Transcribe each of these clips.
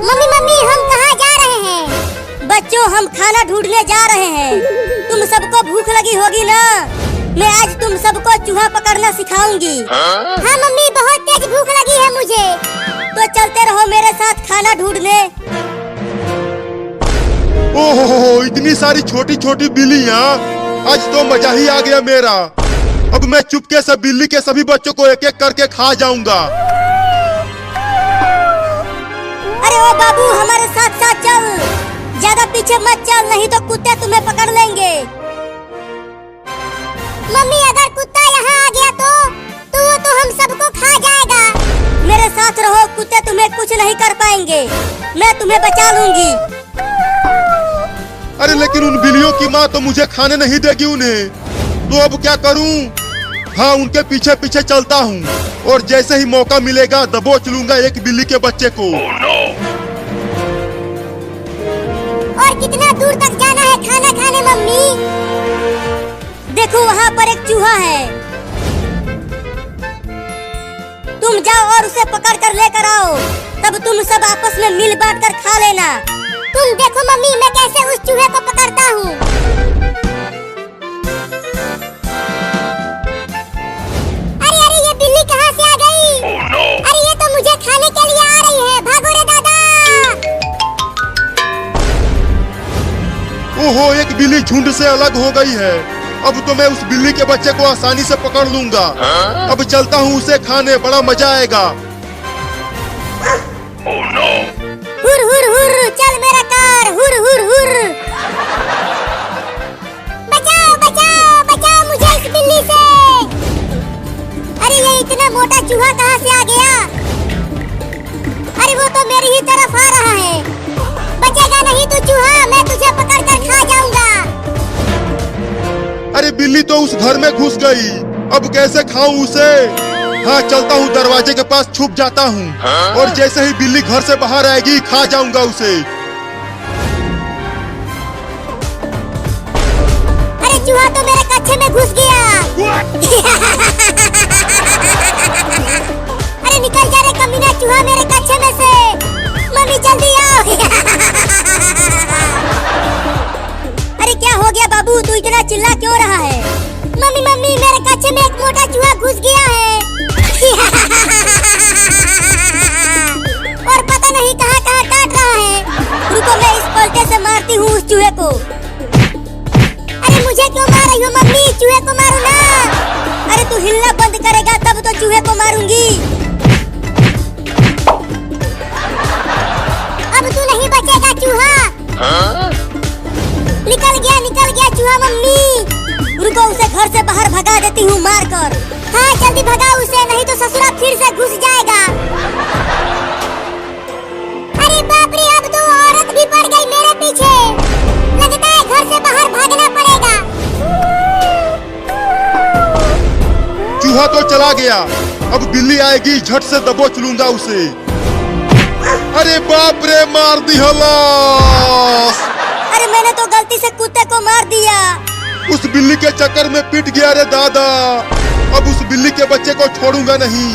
Mummy mummy हम कहाँ जा रहे हैं? बच्चों हम खाना ढूंढने जा रहे हैं। तुम सबको भूख लगी होगी ना? मैं आज तुम सबको चूहा पकड़ना सिखाऊंगी। हाँ मम्मी बहुत तेज भूख लगी है मुझे। तो चलते रहो मेरे साथ खाना ढूंढने। ओहो इतनी सारी छोटी छोटी बिल्लियाँ, आज तो मजा ही आ गया मेरा। अब मैं चुपके से बिल्ली के सभी बच्चों को एक एक करके खा जाऊंगा। अरे ओ बाबू हमारे साथ साथ चल, ज्यादा पीछे मत चल नहीं तो कुत्ते तुम्हें पकड़ लेंगे। मम्मी अगर कुत्ता यहाँ आ गया तो वो तो हम सबको खा जाएगा। मेरे साथ रहो, कुत्ते तुम्हें कुछ नहीं कर पाएंगे, मैं तुम्हें बचा लूंगी। अरे लेकिन उन बिल्लियों की माँ तो मुझे खाने नहीं देगी उन्हें, तो अब क्या करूं? हाँ उनके पीछे पीछे चलता हूँ और जैसे ही मौका मिलेगा दबोच लूंगा एक बिल्ली के बच्चे को। और कितना दूर तक जाना है खाना खाने मम्मी? देखो वहाँ पर एक चूहा है, तुम जाओ और उसे पकड़ कर लेकर आओ, तब तुम सब आपस में मिल बांट कर खा लेना। तुम देखो मम्मी मैं कैसे उस चूहे को पकड़ता हूँ। अरे अरे ये बिल्ली कहाँ से आ गई? अरे ये तो मुझे खाने के लिए आ रही है, भागो रे दादा। ओहो एक बिल्ली झुंड से अलग हो गई है। अब तो मैं उस बिल्ली के बच्चे को आसानी से पकड़ लूंगा। अब चलता हूँ उसे खाने, बड़ा मजा आएगा। हुर हुर हुर चल मेरा कार, हुर हुर हुर। बचाओ बचाओ बचाओ मुझे इस बिल्ली से। अरे ये इतना मोटा चूहा कहाँ से आ गया? अरे वो तो मेरी ही तरफ आ रहा है। बचेगा नहीं तू चूहा, मैं तुझे पकड़ कर खा जाऊंगा। अरे बिल्ली तो उस घर में घुस गई, अब कैसे खाऊं उसे? हाँ चलता हूँ दरवाजे के पास छुप जाता हूँ और जैसे ही बिल्ली घर से बाहर आएगी खा जाऊंगा उसे। अरे चूहा तो मेरे कच्छे में घुस गया। अरे निकल जा रे कमीना चूहा मेरे कच्छे में से। मम्मी जल्दी आओ। अरे क्या हो गया बाबू, तू इतना चिल्ला क्यों रहा है? मम्मी मम्मी मेरे कच्छे में एक मोटा चूहा घुस गया है। और पता नहीं कहाँ कहाँ काट रहा है। रुको मैं इस पलटे से मारती हूँ उस चूहे को। अरे मुझे क्यों मार रही हो मम्मी? चूहे को मारो ना। अरे तू हिलना बंद करेगा तब तो चूहे को मारूंगी। अब तू नहीं बचेगा चूहा। निकल गया चूहा मम्मी। रुको उसे घर से बाहर भगा देती हूँ मार कर। हाँ जल्दी भगाओ उसे, नहीं तो ससुरा फिर से घुस जाएगा। अरे बाप रे अब तो औरत भी पड़ गई मेरे पीछे। लगता है घर से बाहर भागना पड़ेगा। चूहा तो चला गया, अब बिल्ली आएगी झट से दबोच लूंगा उसे। अरे बाप रे मार दी हलास। अरे मैंने तो गलती से कुत्ते को मार दिया। उस बिल्ली के चक्कर में पिट गया रे दादा। अब उस बिल्ली के बच्चे को छोड़ूंगा नहीं।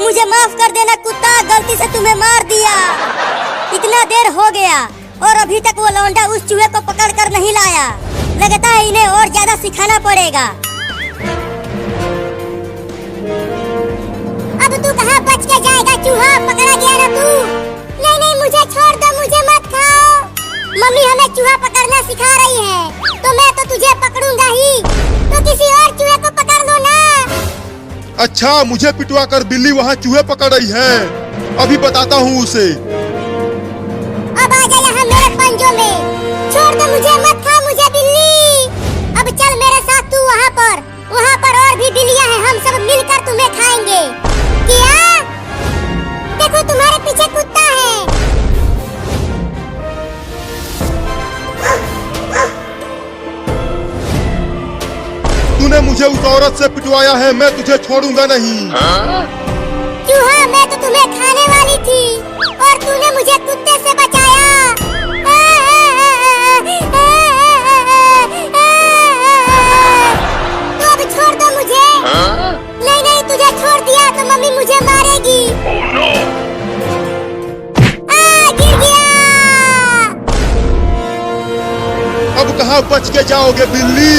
मुझे माफ कर देना कुत्ता, गलती से तुम्हें मार दिया। इतना देर हो गया और अभी तक वो लौंडा उस चूहे को पकड़ कर नहीं लाया। लगता है इन्हें और ज्यादा सिखाना पड़ेगा। अब तू कहाँ बच के जाएगा चूहा? पकड़ा गया ना तू। नहीं नहीं मुझे छोड़ दो, मुझे मत खाओ। मम्मी हमें चूहा पकड़ना सिखा रही है, तो मैं तो तुझे पकड़ूंगा ही। तो किसी और चूहे को पकड़ लो ना। अच्छा मुझे पिटवा कर बिल्ली वहाँ चूहे पकड़ रही है, अभी बताता हूँ उसे। अब आ जा यहाँ मेरे पंजों में। छोड़ दो मुझे, मत खा मुझे बिल्ली। अब चल मेरे साथ तू वहाँ पर और भी बिल्लियाँ हैं, हम सब मिलकर तुम्हें खाएंगे। क्या? देखो तुम्हारे पीछे कुत्ता है। तूने मुझे उस औरत से पिटवाया है, मैं तुझे छोड़ूंगा नहीं। चूहा मैं तो तुम्हें खाने वाली थी और तूने मुझे कुत्ते से बचाया। तो अब छोड़ दो मुझे। नहीं नहीं तुझे अब कहाँ बच के जाओगे बिल्ली?